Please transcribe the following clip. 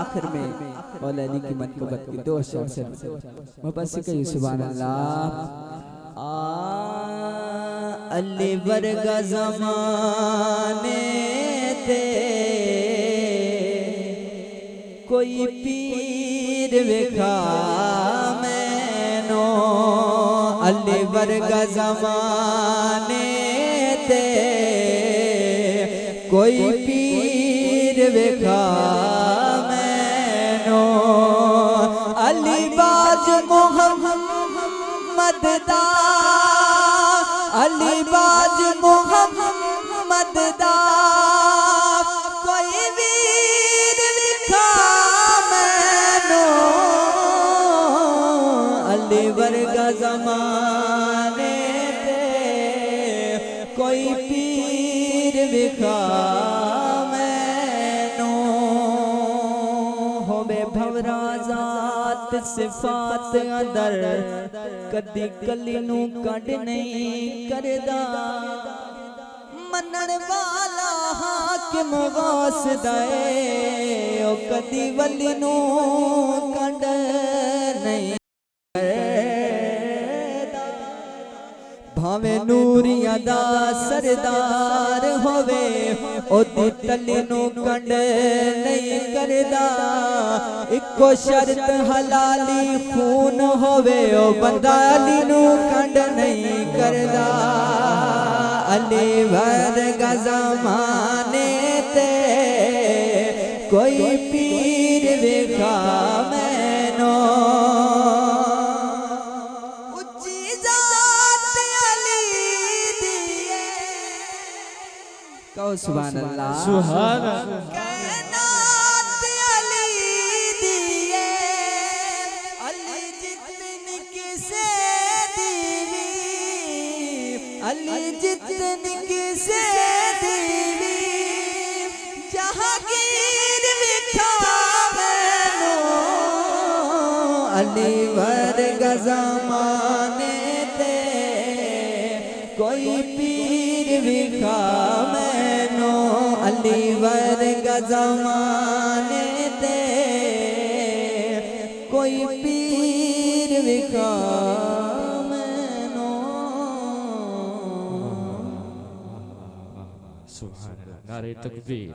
आखिर में मौला अली की मनक़बत की दो शेर से बस कही सुभान अल्लाह। अली वर्गा ज़माने ते कोई पीर विखा मैनो, अली वर्गा ज़माने ते कोई पीर विखा मैनो। अली बाज मोहम्मद दा, अली बाज मोहम्मद दा कोई वीर विखा मैनो, अली वर्गा ज़माने ते कोई पीर विखा मैनो। होवे भवरा ज़ात सिफात अंदर कदी कली नू कड नहीं करदा, मनण वाला हाकिम गौस दए ओ कदी वली नू कड नहीं करदा। भावे नूरिया दा सरदार होवे ओदी तली नू कंड नहीं करदा। इको शर्त हलाली खून होवे ओ बंदा अली नू कंड नहीं करदा। अली वर्गा ज़माने ते कोई पीर विखा मैनो, उच्ची ज़ात अली दिए कहो सुभान अल्लाह सुभान अल्लाह। कायनात अली दिए अली जितन किसे दीवी, अली जितन किसे दीवी जहांगीर विखा मैनो। अली वर्गा ज़माने ते कोई पीर विखा मैनो, अली वर्गा ज़माने ते कोई पीर विखा मैनो। सुभान अल्लाह, नारे तकबीर।